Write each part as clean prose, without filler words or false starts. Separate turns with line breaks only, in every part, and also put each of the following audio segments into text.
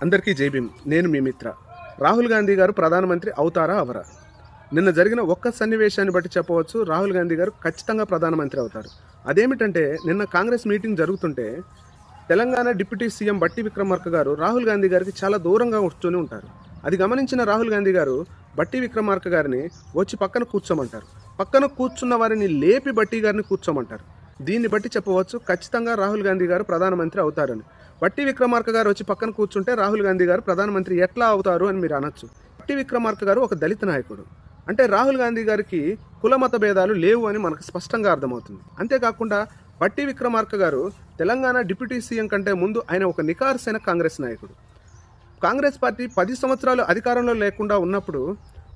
అందరికీ జై భీమ్. నేను మీ మిత్ర. రాహుల్ గాంధీ గారు ప్రధానమంత్రి అవుతారా అవరా? నిన్న జరిగిన ఒక్క సన్నివేశాన్ని బట్టి చెప్పవచ్చు రాహుల్ గాంధీ గారు ఖచ్చితంగా ప్రధానమంత్రి అవుతారు. అదేమిటంటే నిన్న కాంగ్రెస్ మీటింగ్ జరుగుతుంటే తెలంగాణ డిప్యూటీ సీఎం బట్టి విక్రమార్క గారు రాహుల్ గాంధీ గారికి చాలా దూరంగా కూర్చొని ఉంటారు. అది గమనించిన రాహుల్ గాంధీ గారు బట్టి విక్రమార్క గారిని వచ్చి పక్కన కూర్చోమంటారు. పక్కన కూర్చున్న వారిని లేపి బట్టి గారిని కూర్చోమంటారు. దీన్ని బట్టి చెప్పవచ్చు ఖచ్చితంగా రాహుల్ గాంధీ గారు ప్రధానమంత్రి అవుతారని. బట్టి విక్రమార్క గారు వచ్చి పక్కన కూర్చుంటే రాహుల్ గాంధీ గారు ప్రధానమంత్రి ఎట్లా అవుతారు అని మీరు అనొచ్చు. బట్టి విక్రమార్క గారు ఒక దళిత నాయకుడు. అంటే రాహుల్ గాంధీ గారికి కులమత భేదాలు లేవు అని మనకు స్పష్టంగా అర్థమవుతుంది. అంతేకాకుండా బట్టి విక్రమార్క గారు తెలంగాణ డిప్యూటీ సీఎం కంటే ముందు ఆయన ఒక నికార్సైన కాంగ్రెస్ నాయకుడు. కాంగ్రెస్ పార్టీ 10 సంవత్సరాలు అధికారంలో లేకుండా ఉన్నప్పుడు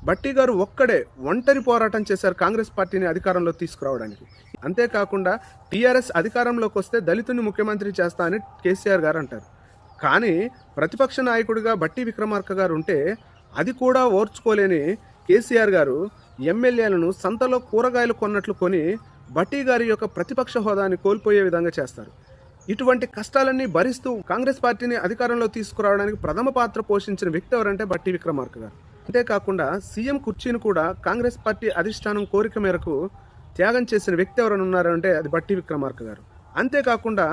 బట్టి గారు ఒక్కడే ఒంటరి పోరాటం చేశారు కాంగ్రెస్ పార్టీని అధికారంలో తీసుకురావడానికి. అంతేకాకుండా టీఆర్ఎస్ అధికారంలోకి వస్తే దళితుని ముఖ్యమంత్రి చేస్తా అని కేసీఆర్ గారు అంటారు. కానీ ప్రతిపక్ష నాయకుడిగా బట్టి విక్రమార్క గారు ఉంటే అది కూడా ఓర్చుకోలేని కేసీఆర్ గారు ఎమ్మెల్యేలను సంతలో కూరగాయలు కొన్నట్లు కొని బట్టి గారి యొక్క ప్రతిపక్ష హోదాని కోల్పోయే విధంగా చేస్తారు. ఇటువంటి కష్టాలన్నీ భరిస్తూ కాంగ్రెస్ పార్టీని అధికారంలో తీసుకురావడానికి ప్రథమ పాత్ర పోషించిన వ్యక్తి ఎవరంటే బట్టి విక్రమార్క గారు. అంతేకాకుండా సీఎం కుర్చీని కూడా కాంగ్రెస్ పార్టీ అధిష్టానం కోరిక మేరకు త్యాగం చేసిన వ్యక్తి ఎవరైనా ఉన్నారంటే అది బట్టి విక్రమార్క గారు. అంతేకాకుండా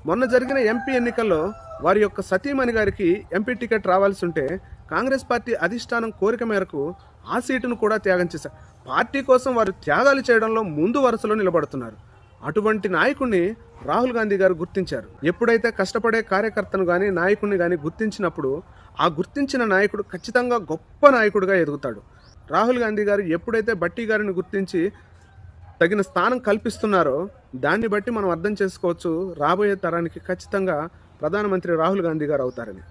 మొన్న జరిగిన ఎంపీ ఎన్నికల్లో వారి యొక్క సతీమణి గారికి ఎంపీ టికెట్ రావాల్సి ఉంటే కాంగ్రెస్ పార్టీ అధిష్టానం కోరిక మేరకు ఆ సీటును కూడా త్యాగం చేశారు. పార్టీ కోసం వారు త్యాగాలు చేయడంలో ముందు వరుసలో నిలబడుతున్నారు. అటువంటి నాయకుడిని రాహుల్ గాంధీ గారు గుర్తించారు. ఎప్పుడైతే కష్టపడే కార్యకర్తను కానీ నాయకుడిని కానీ గుర్తించినప్పుడు ఆ గుర్తించిన నాయకుడు ఖచ్చితంగా గొప్ప నాయకుడిగా ఎదుగుతాడు. రాహుల్ గాంధీ గారు ఎప్పుడైతే బట్టి గారిని గుర్తించి తగిన స్థానం కల్పిస్తున్నారో దాన్ని బట్టి మనం అర్థం చేసుకోవచ్చు రాబోయే తరానికి ఖచ్చితంగా ప్రధానమంత్రి రాహుల్ గాంధీ గారు అవుతారని.